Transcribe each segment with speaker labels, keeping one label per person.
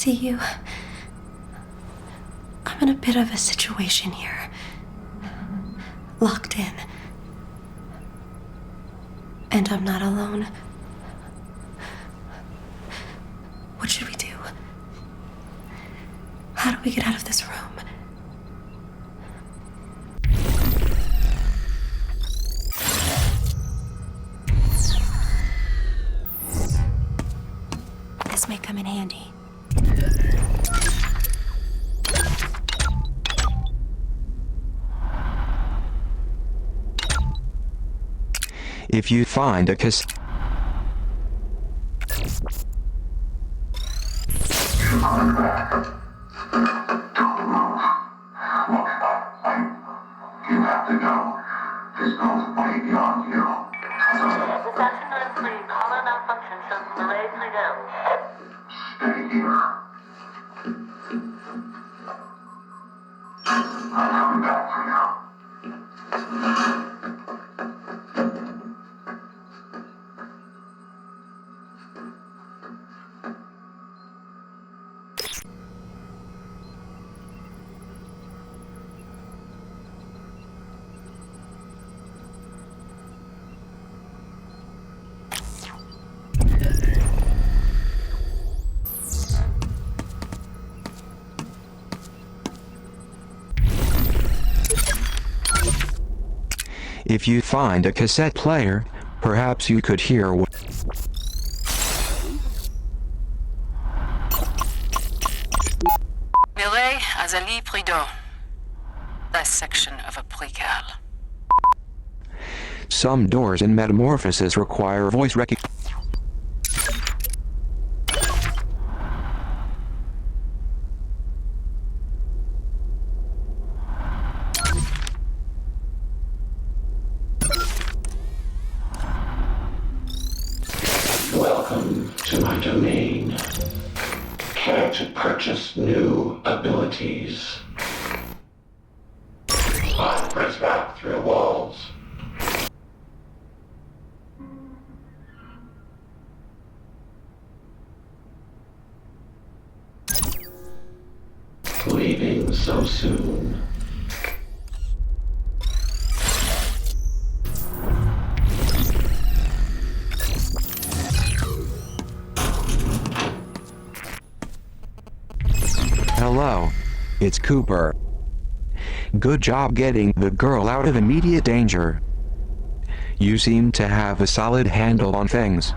Speaker 1: see you. I'm in a bit of a situation here. Locked in. And I'm not alone. What should we do? How do we get out of this room? This may come in handy.
Speaker 2: If you find a cassette...
Speaker 3: You have to go. This goes way beyond you. Stay here. I'm coming back for you.
Speaker 2: If you find a cassette player, perhaps you could hear what...
Speaker 4: Mireille Azalie Prideaux. Dissection of a precal.
Speaker 2: Some doors in metamorphosis require voice recognition.
Speaker 3: Welcome to my domain. Care to purchase new abilities? I'll press back through walls. Leaving so soon.
Speaker 2: Hello. It's Cooper. Good job getting the girl out of immediate danger. You seem to have a solid handle on things.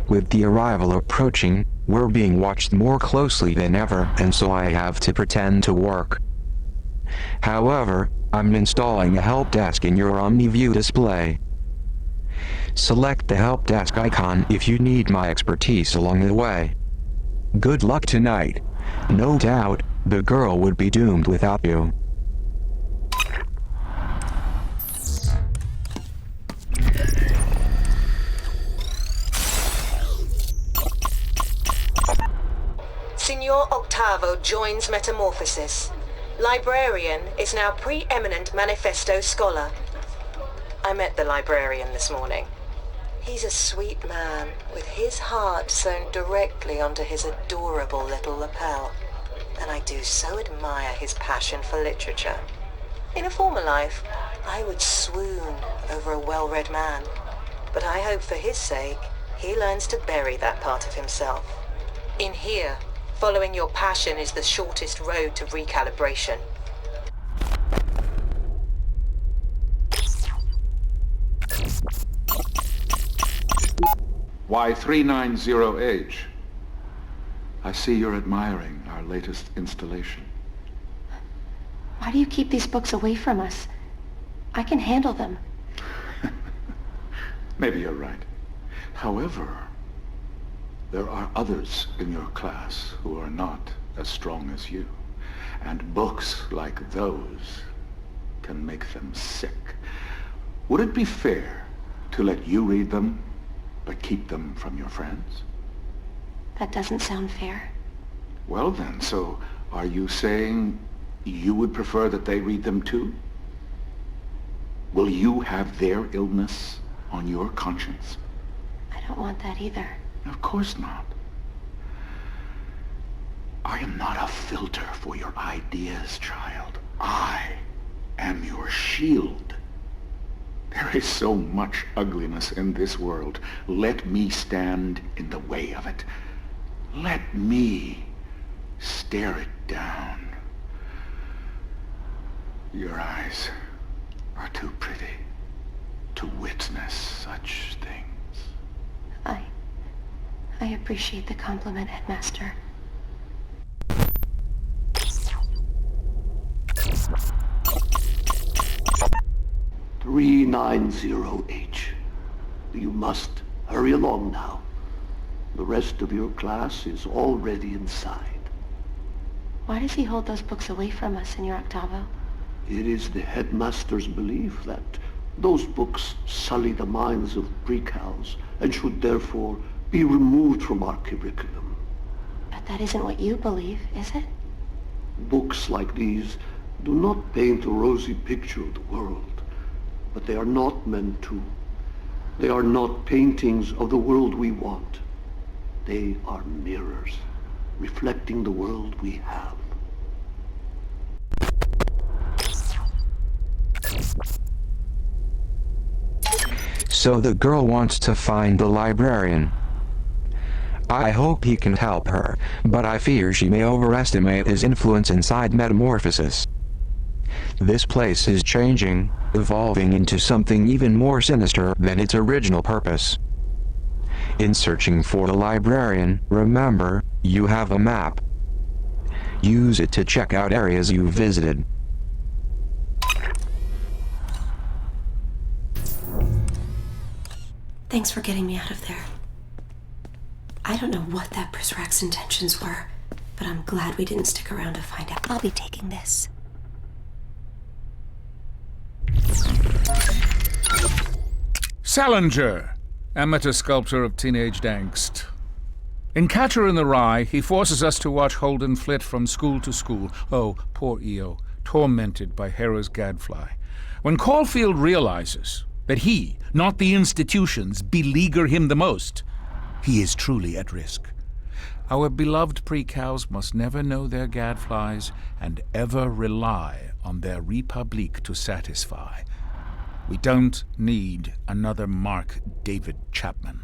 Speaker 2: With the arrival approaching, we're being watched more closely than ever, and so I have to pretend to work. However, I'm installing a help desk in your OmniView display. Select the help desk icon if you need my expertise along the way. Good luck tonight. No doubt, the girl would be doomed without you.
Speaker 5: Signor Octavo joins Metamorphosis. Librarian is now preeminent manifesto scholar. I met the librarian this morning. He's a sweet man, with his heart sewn directly onto his adorable little lapel. And I do so admire his passion for literature. In a former life, I would swoon over a well-read man. But I hope for his sake, he learns to bury that part of himself. In here, following your passion is the shortest road to recalibration.
Speaker 6: Y390H. I see you're admiring our latest installation.
Speaker 1: Why do you keep these books away from us? I can handle them.
Speaker 6: Maybe you're right. However, there are others in your class who are not as strong as you. And books like those can make them sick. Would it be fair to let you read them, but keep them from your friends?
Speaker 1: That doesn't sound fair.
Speaker 6: Well then, so are you saying you would prefer that they read them too? Will you have their illness on your conscience?
Speaker 1: I don't want that either.
Speaker 6: Of course not. I am not a filter for your ideas, child. I am your shield. There is so much ugliness in this world. Let me stand in the way of it. Let me stare it down. Your eyes are too pretty to witness such things.
Speaker 1: I appreciate the compliment, Headmaster.
Speaker 7: "390H. You must hurry along now. The rest of your class is already inside."
Speaker 1: Why does he hold those books away from us, Senor Octavo?
Speaker 7: It is the headmaster's belief that those books sully the minds of pre-cals and should therefore be removed from our curriculum.
Speaker 1: But that isn't what you believe, is it?
Speaker 7: Books like these do not paint a rosy picture of the world, but they are not meant to. They are not paintings of the world we want. They are mirrors, reflecting the world we have.
Speaker 2: So the girl wants to find the librarian. I hope he can help her, but I fear she may overestimate his influence inside Metamorphosis. This place is changing, evolving into something even more sinister than its original purpose. In searching for the librarian, remember, you have a map. Use it to check out areas you visited.
Speaker 1: Thanks for getting me out of there. I don't know what that Brisrack's intentions were, but I'm glad we didn't stick around to find out. I'll be taking this.
Speaker 8: Salinger, amateur sculptor of teenage angst. In Catcher in the Rye, he forces us to watch Holden flit from school to school. Oh, poor Eo, tormented by Hera's gadfly. When Caulfield realizes that he, not the institutions, beleaguer him the most, he is truly at risk. Our beloved pre-cows must never know their gadflies and ever rely on their Republique to satisfy. We don't need another Mark David Chapman.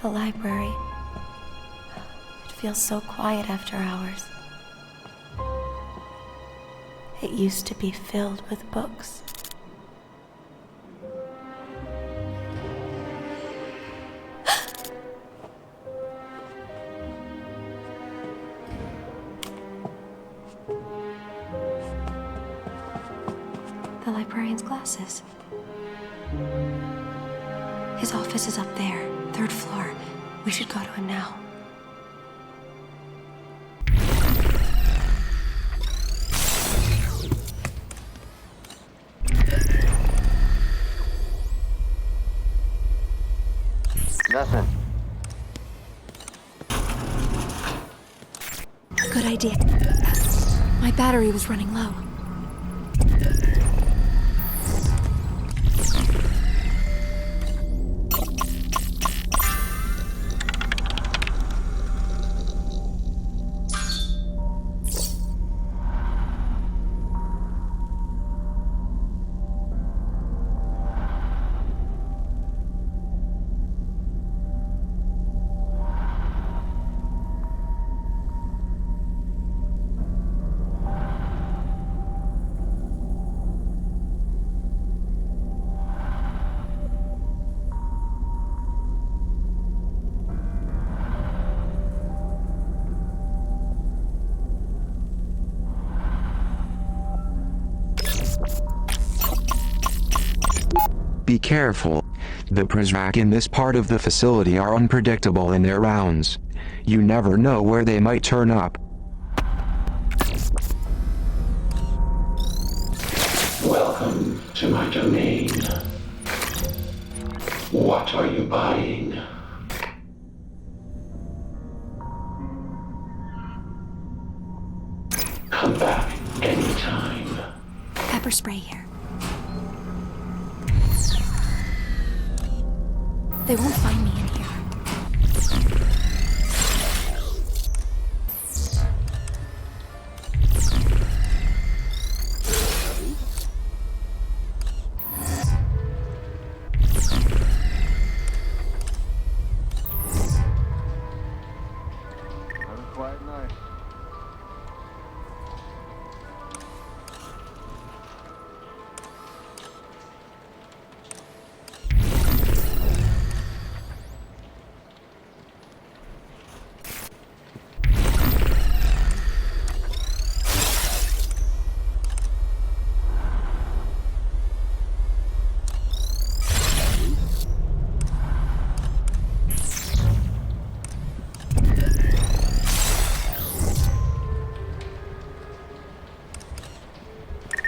Speaker 1: The library. It feels so quiet after hours. It used to be filled with books. The librarian's glasses. His office is up there, 3rd floor. We should go to him now.
Speaker 9: Nothing.
Speaker 1: Good idea. My battery was running low.
Speaker 2: Be careful. The Prizrak in this part of the facility are unpredictable in their rounds. You never know where they might turn up.
Speaker 3: Welcome to my domain. What are you buying? Come back anytime.
Speaker 1: Pepper spray here. They won't find me in here.
Speaker 6: Quite nice.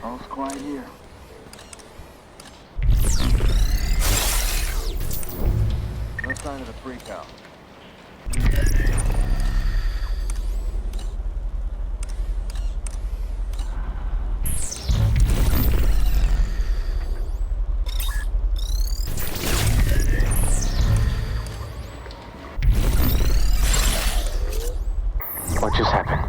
Speaker 6: All's quiet here. No sign of the freak out. What just happened?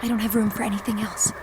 Speaker 1: I don't have room for anything else.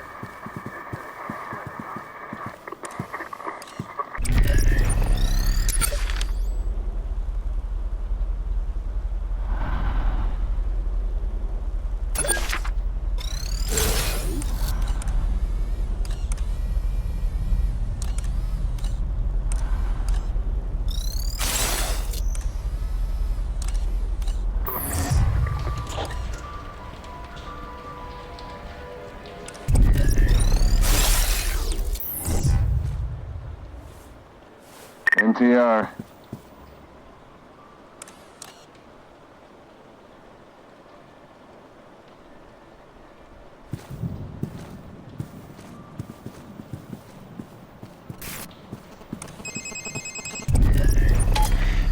Speaker 6: NTR.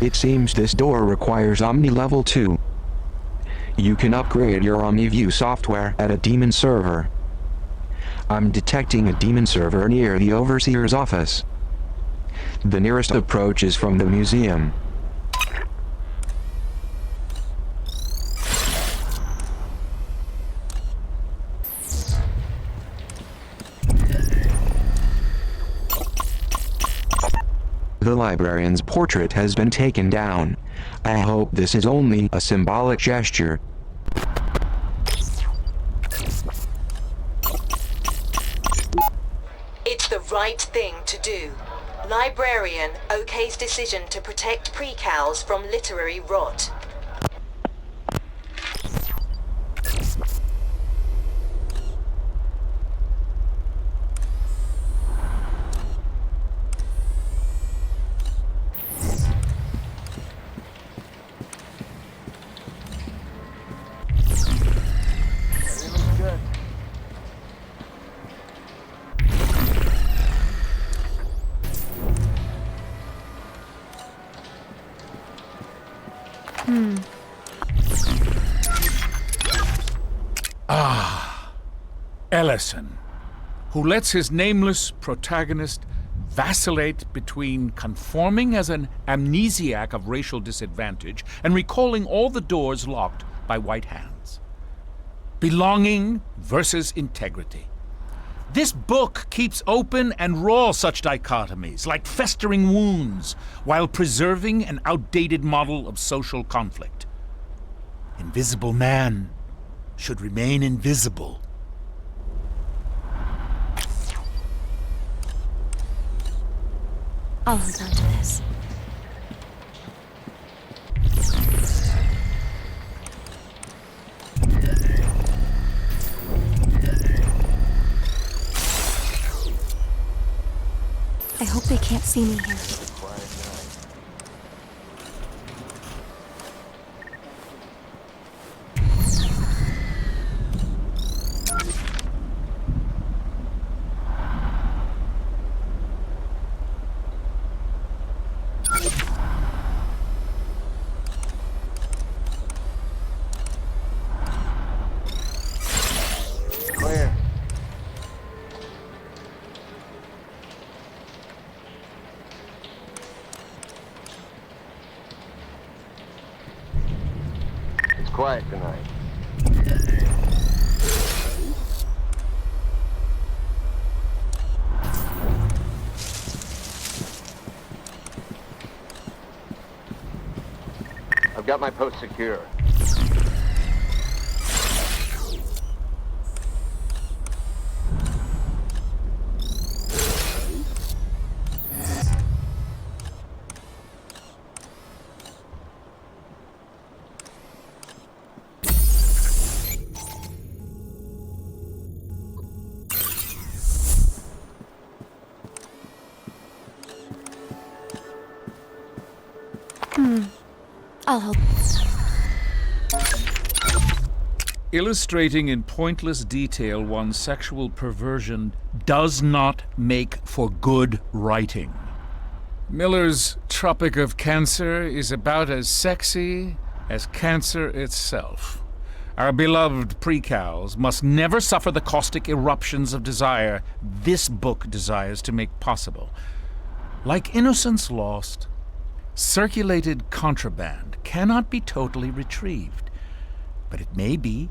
Speaker 2: It seems this door requires Omni Level 2. You can upgrade your OmniView software at a demon server. I'm detecting a demon server near the Overseer's office. The nearest approach is from the museum. The librarian's portrait has been taken down. I hope this is only a symbolic gesture.
Speaker 5: It's the right thing to do. Librarian OK's decision to protect precals from literary rot.
Speaker 6: Everything's good.
Speaker 8: Ellison, who lets his nameless protagonist vacillate between conforming as an amnesiac of racial disadvantage and recalling all the doors locked by white hands. Belonging versus integrity. This book keeps open and raw such dichotomies, like festering wounds, while preserving an outdated model of social conflict. Invisible man should remain invisible.
Speaker 1: I'll hold on to this. can't see me here.
Speaker 9: Clear. It's quiet tonight. I've got my post secure.
Speaker 1: I'll hold.
Speaker 8: Illustrating in pointless detail one's sexual perversion does not make for good writing. Miller's Tropic of Cancer is about as sexy as cancer itself. Our beloved precals must never suffer the caustic eruptions of desire this book desires to make possible. Like Innocence Lost, circulated contraband cannot be totally retrieved, but it may be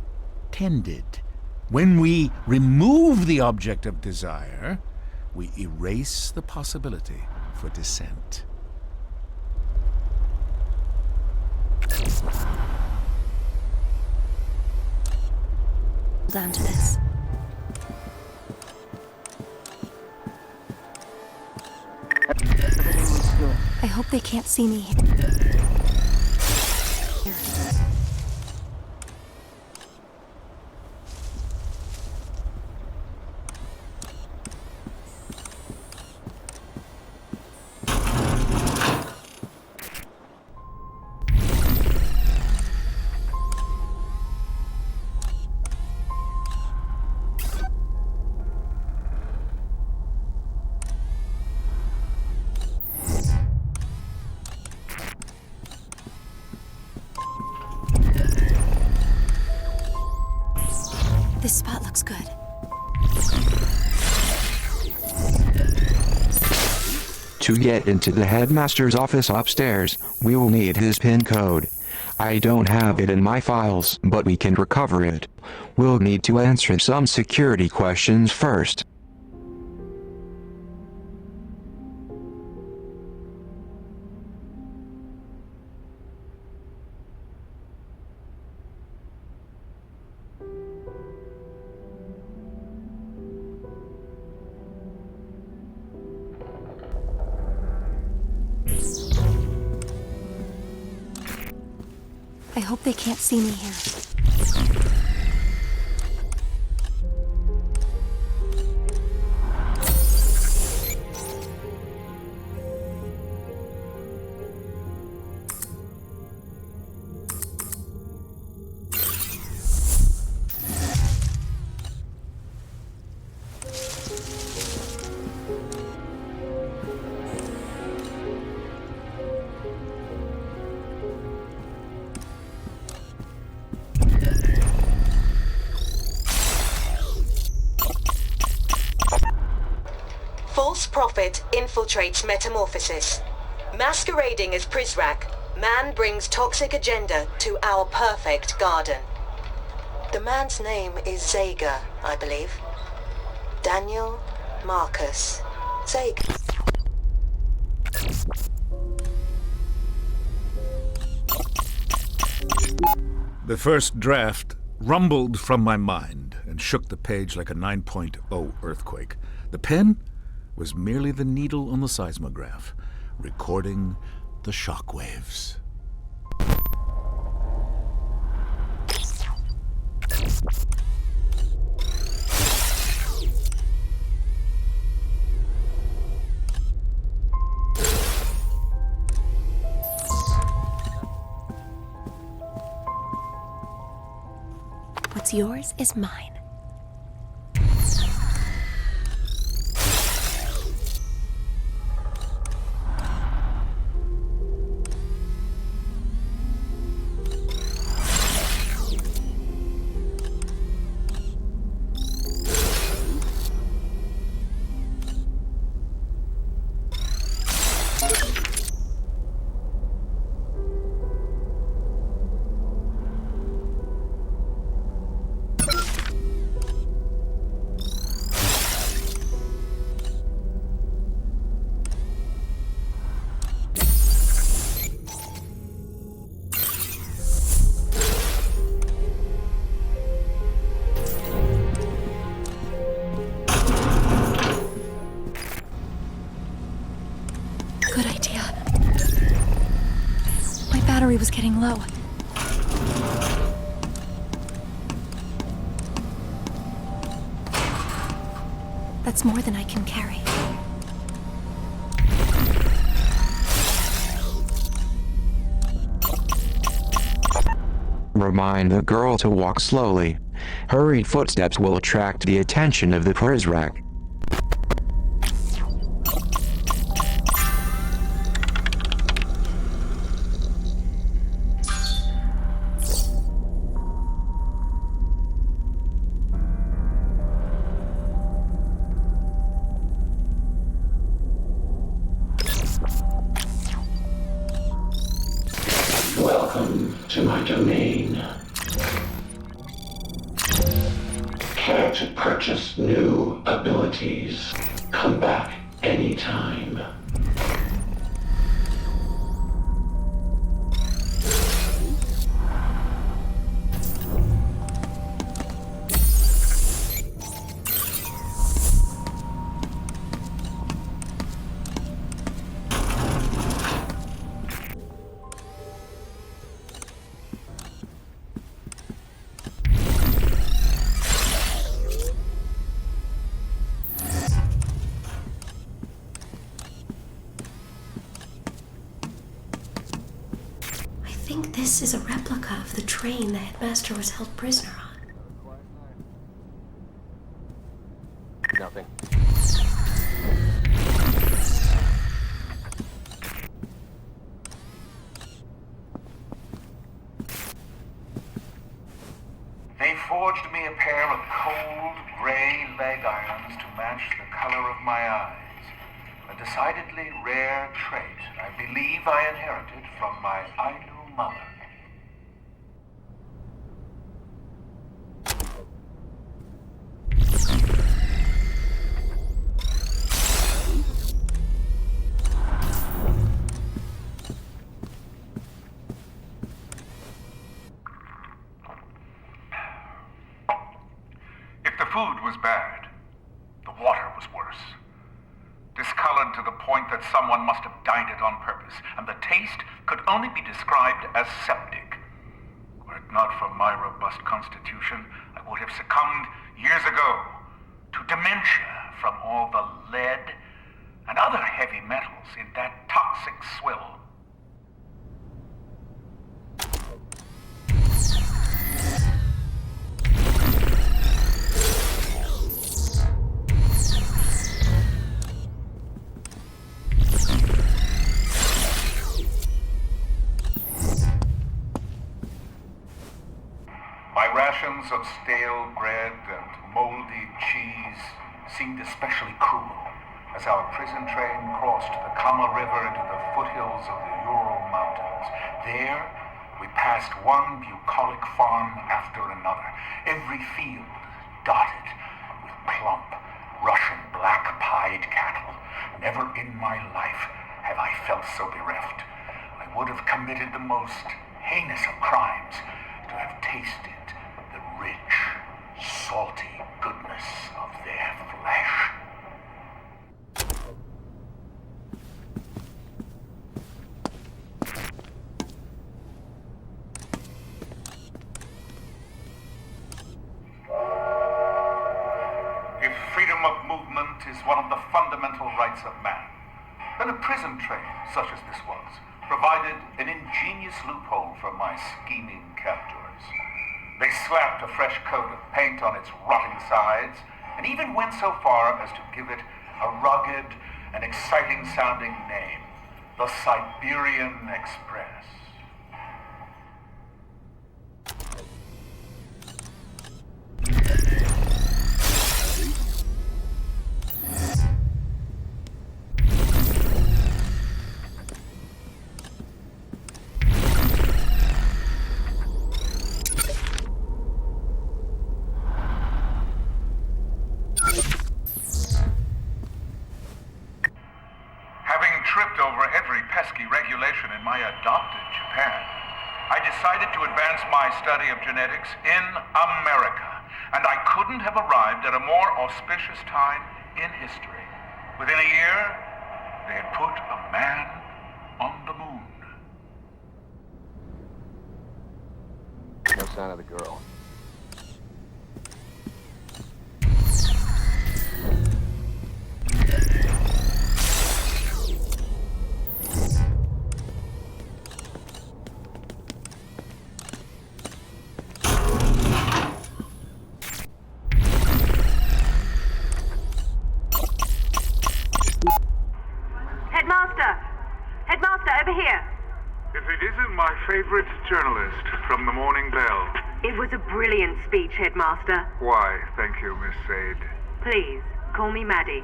Speaker 8: tended. When we remove the object of desire, we erase the possibility for dissent.
Speaker 1: Hold on to this. I hope they can't see me here. This spot looks good.
Speaker 2: To get into the headmaster's office upstairs, we will need his PIN code. I don't have it in my files, but we can recover it. We'll need to answer some security questions first.
Speaker 1: I hope they can't see me here.
Speaker 5: False prophet infiltrates Metamorphosis. Masquerading as Prizrak, man brings toxic agenda to our perfect garden. The man's name is Zager, I believe. Daniel Marcus Zager.
Speaker 8: The first draft rumbled from my mind and shook the page like a 9.0 earthquake. The pen was merely the needle on the seismograph, recording the shockwaves.
Speaker 1: What's yours is mine. Good idea. My battery was getting low. That's more than I can carry.
Speaker 2: Remind the girl to walk slowly. Hurried footsteps will attract the attention of the Prizrak.
Speaker 3: Welcome to my domain. Care to purchase new abilities? Come back anytime.
Speaker 1: I think this is a replica of the train the headmaster was held prisoner on.
Speaker 9: Nothing.
Speaker 10: They forged me a pair of cold, gray leg irons to match the color of my eyes. A decidedly rare trait I believe I inherited from my Ainu mother. If the food was bad, the water was worse. Discolored to the point that someone must have dyed it on purpose, and the taste could only be described as septic. Were it not for my robust constitution, I would have succumbed years ago to dementia from all the lead and other heavy metals in that toxic swill. My rations of stale bread and moldy cheese seemed especially cruel as our prison train crossed the Kama River into the foothills of the Ural Mountains. There, we passed one bucolic farm after another, every field dotted with plump Russian black-pied cattle. Never in my life have I felt so bereft. I would have committed the most heinous of crimes to have tasted the rich, salty goodness of their flesh. If freedom of movement is one of the fundamental rights of man, then a prison train, such as this was, provided an ingenious loophole for my scheming captors. They slapped a fresh coat of paint on its rotting sides, and even went so far as to give it a rugged and exciting-sounding name, the Siberian Express. Tripped over every pesky regulation in my adopted Japan, I decided to advance my study of genetics in America, and I couldn't have arrived at a more auspicious time in history. Within a year, they had put a man on the moon.
Speaker 9: No sign of the girl.
Speaker 5: Headmaster, over here.
Speaker 10: If it isn't my favorite journalist from the Morning Bell.
Speaker 5: It was a brilliant speech, Headmaster.
Speaker 10: Why, thank you, Miss Sade.
Speaker 5: Please, call me Maddie.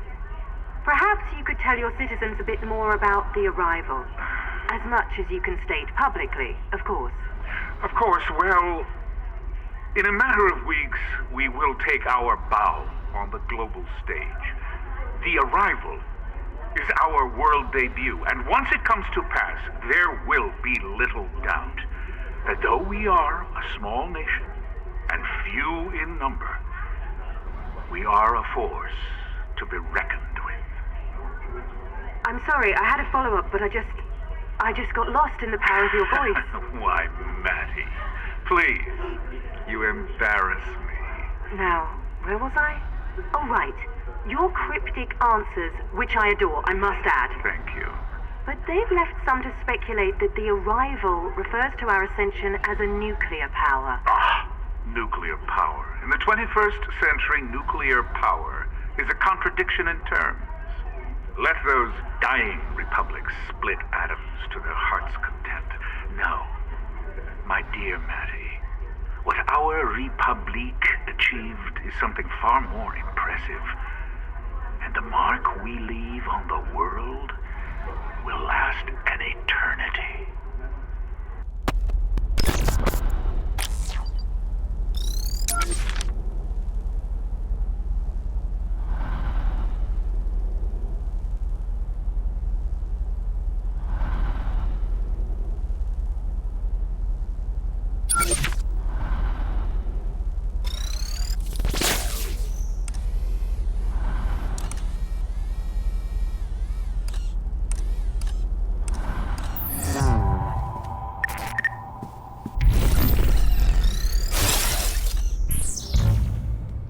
Speaker 5: Perhaps you could tell your citizens a bit more about the arrival. As much as you can state publicly, of course.
Speaker 10: Of course, well, in a matter of weeks, we will take our bow on the global stage. The arrival is our world debut, and once it comes to pass, there will be little doubt that though we are a small nation and few in number, we are a force to be reckoned with.
Speaker 5: I'm sorry, I had a follow-up, but I just got lost in the power of your voice.
Speaker 10: Why, Maddie, please, you embarrass me.
Speaker 5: Now, where was I? Oh, right. Your cryptic answers, which I adore, I must add.
Speaker 10: Thank you.
Speaker 5: But they've left some to speculate that the arrival refers to our ascension as a nuclear power.
Speaker 10: Ah, nuclear power. In the 21st century, nuclear power is a contradiction in terms. Let those dying republics split atoms to their heart's content. No, my dear Maddie, what our Republique achieved is something far more impressive. And the mark we leave on the world will last an eternity.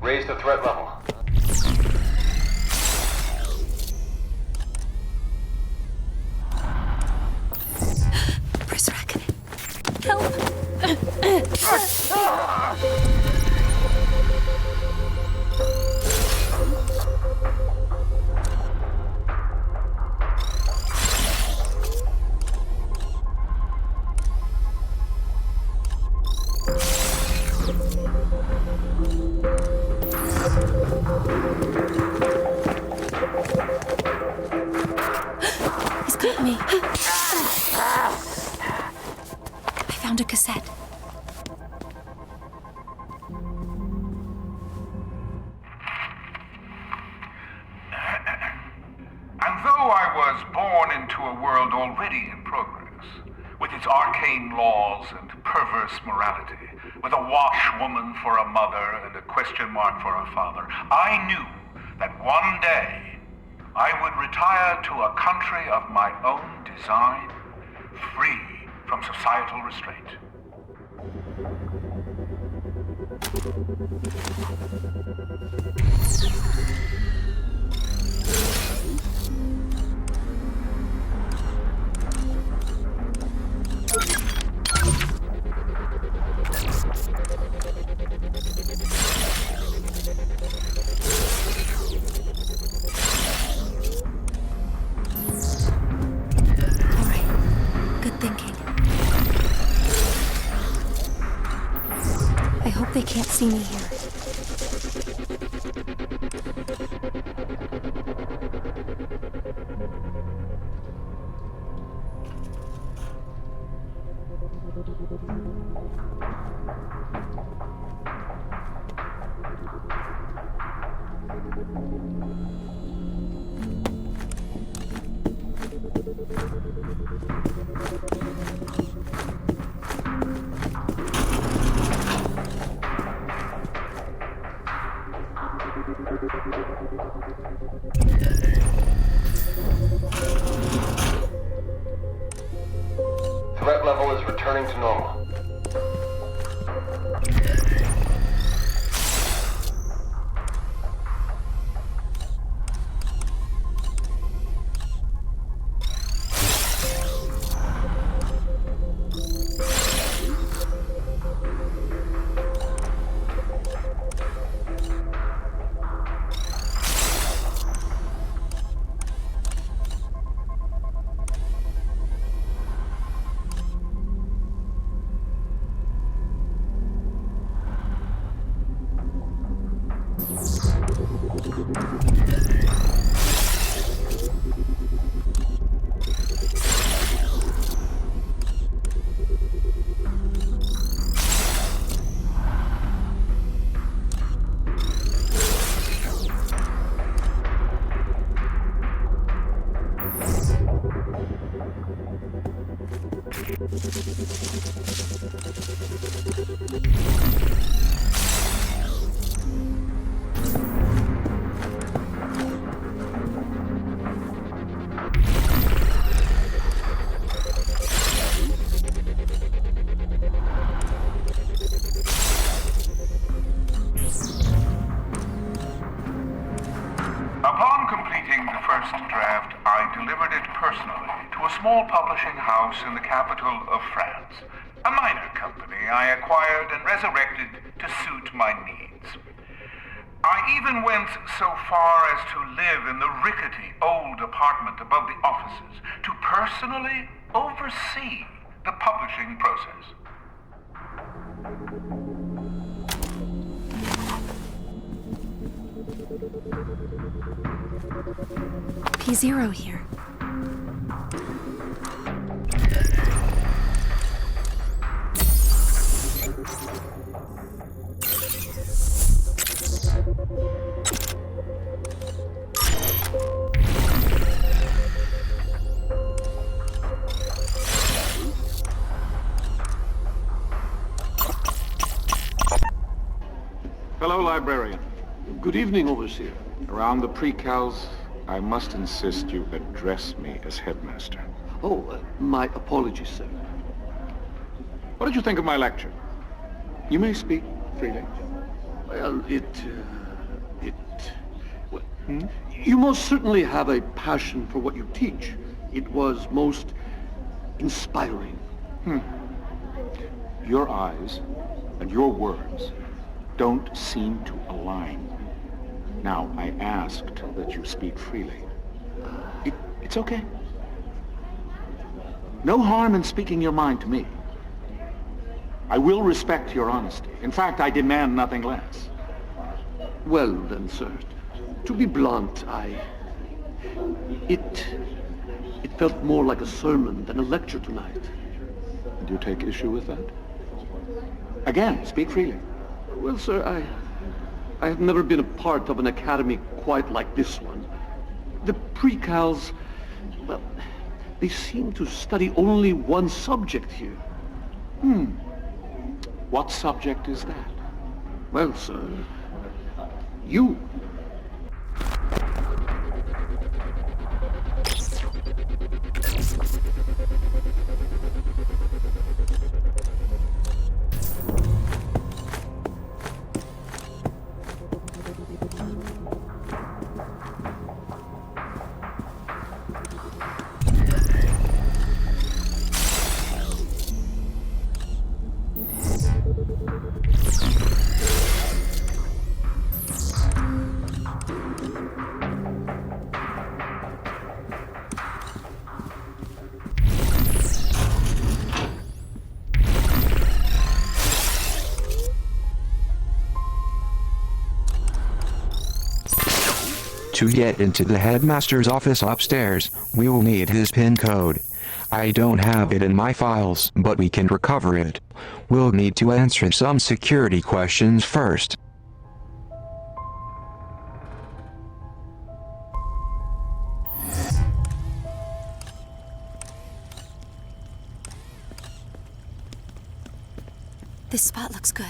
Speaker 9: Raise the threat level.
Speaker 1: Berserk. Help! He's got me. I found a cassette.
Speaker 10: And though I was born into a world already in progress, with its arcane laws and perverse morality, with a washwoman for a mother and a question mark for a father, I knew that one day I would retire to a country of my own design, free from societal restraint.
Speaker 1: I hope they can't see me here.
Speaker 9: Threat level is returning to normal.
Speaker 10: Upon completing the first draft, I delivered it personally to a small publishing house in the capital of France. A minor company I acquired and resurrected to suit my needs. I even went so far as to live in the rickety old apartment above the offices to personally oversee the publishing process.
Speaker 1: P0 here.
Speaker 6: Hello, librarian.
Speaker 7: Good evening, Overseer.
Speaker 6: Around the pre-cals, I must insist you address me as headmaster.
Speaker 7: Oh, my apologies, sir.
Speaker 6: What did you think of my lecture? You may speak freely.
Speaker 7: Well, you most certainly have a passion for what you teach. It was most inspiring.
Speaker 6: Your eyes and your words don't seem to align. Now, I asked that you speak freely. It's okay. No harm in speaking your mind to me. I will respect your honesty. In fact, I demand nothing less.
Speaker 7: Well then, sir, to be blunt, it felt more like a sermon than a lecture tonight.
Speaker 6: Do you take issue with that? Again, speak freely.
Speaker 7: Well, sir, I have never been a part of an academy quite like this one. The pre-cals, well, they seem to study only one subject here.
Speaker 6: What subject is that?
Speaker 7: Well, sir, you.
Speaker 2: To get into the headmaster's office upstairs, we will need his PIN code. I don't have it in my files, but we can recover it. We'll need to answer some security questions first.
Speaker 1: This spot looks good.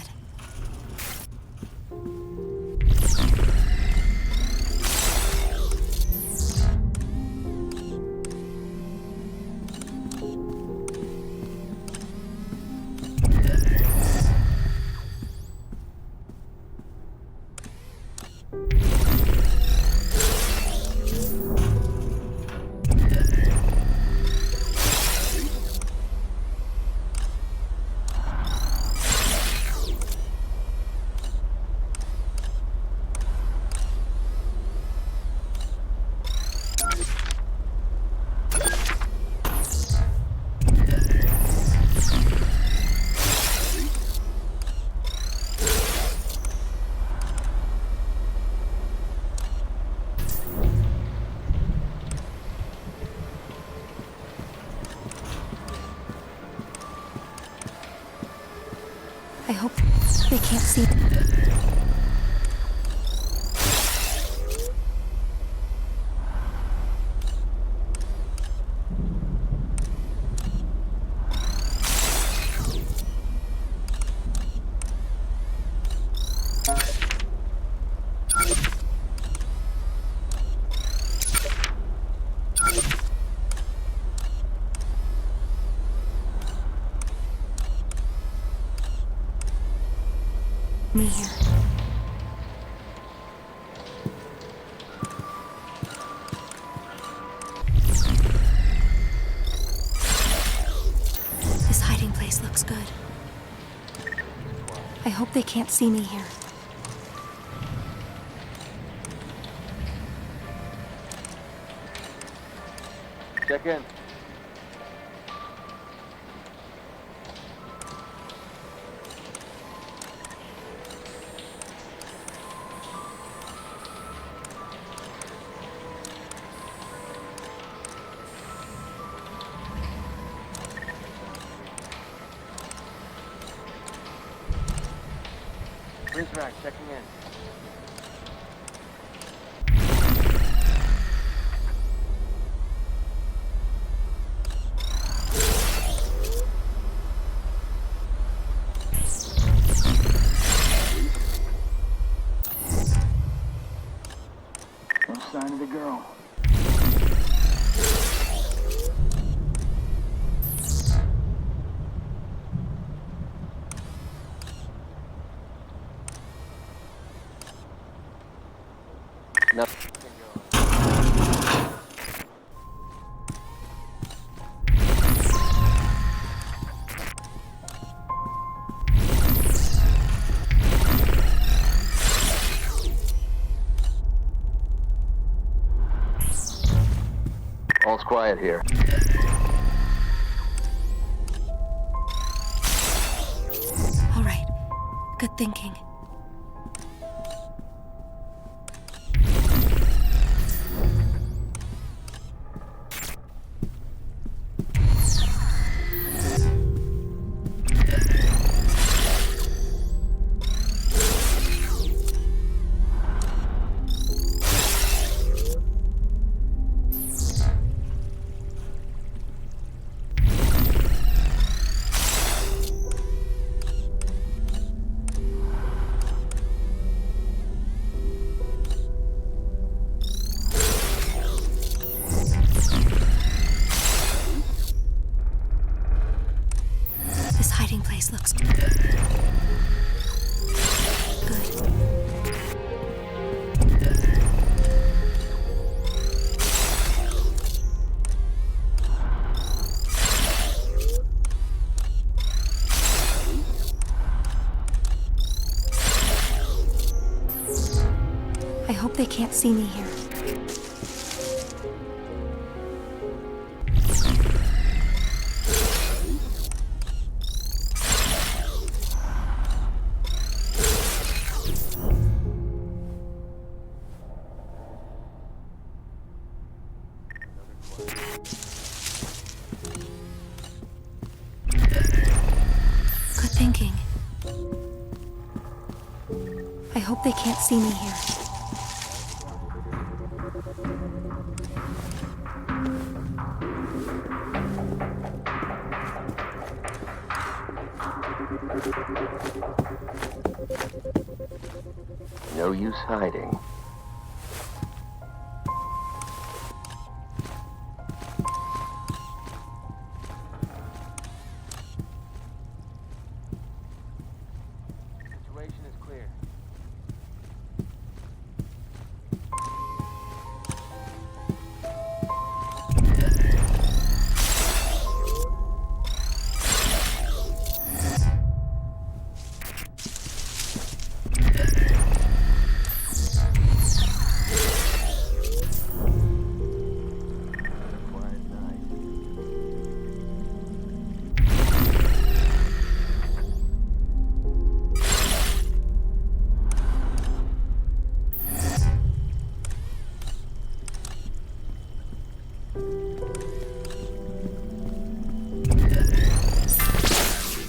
Speaker 1: I hope they can't see. Me here. This hiding place looks good. I hope they can't see me here.
Speaker 9: Check in. Razorback, checking in. No sign of the girl. Nothing. All's quiet here.
Speaker 1: All right. Good thinking. This hiding place looks good. I hope they can't see me here. I hope they can't see me here.
Speaker 11: No use hiding. Situation is clear.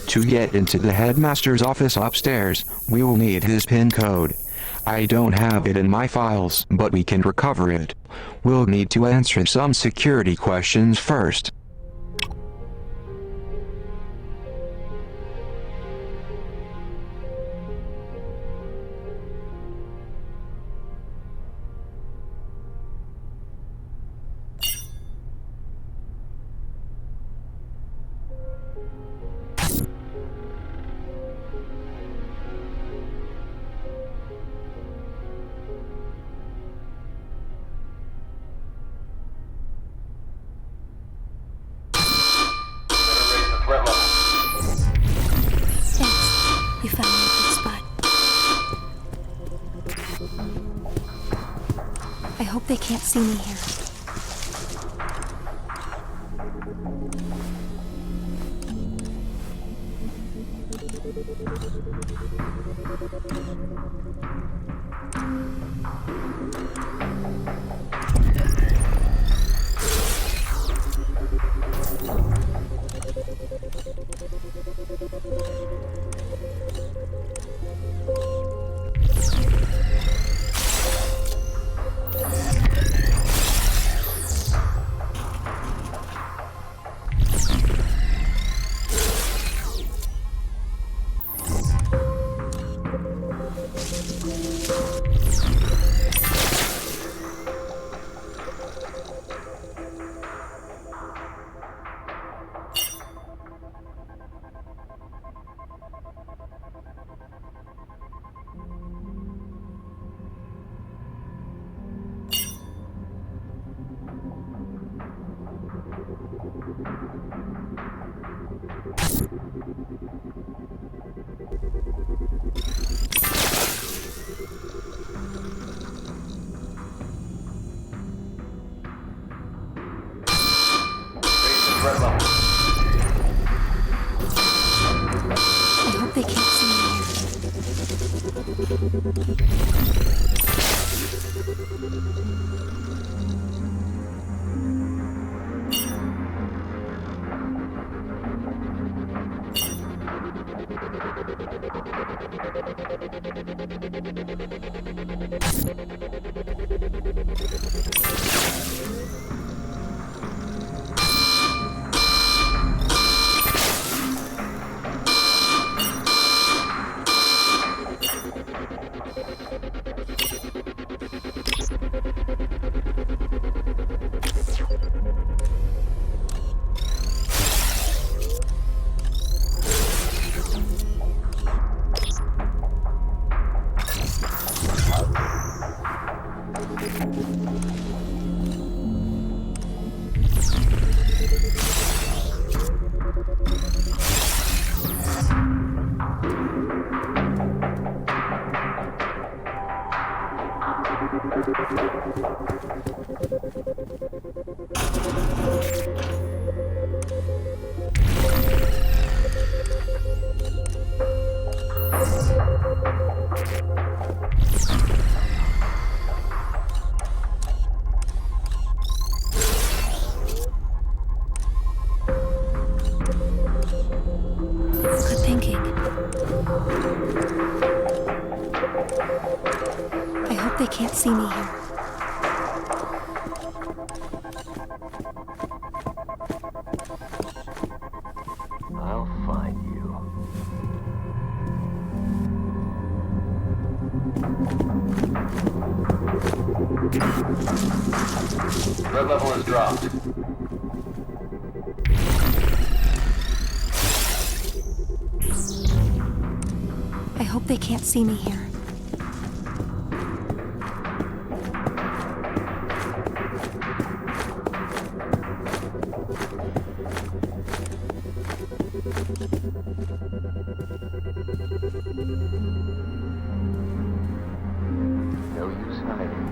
Speaker 2: To get into the headmaster's office upstairs, we will need his PIN code. I don't have it in my files, but we can recover it. We'll need to answer some security questions first.
Speaker 1: You found me a good spot. I hope they can't see me here. I hope they can't see me Good thinking. hope they can't see me here.
Speaker 11: I'll find you.
Speaker 9: Threat level is dropped.
Speaker 1: I hope they can't see me here.
Speaker 11: No use hiding.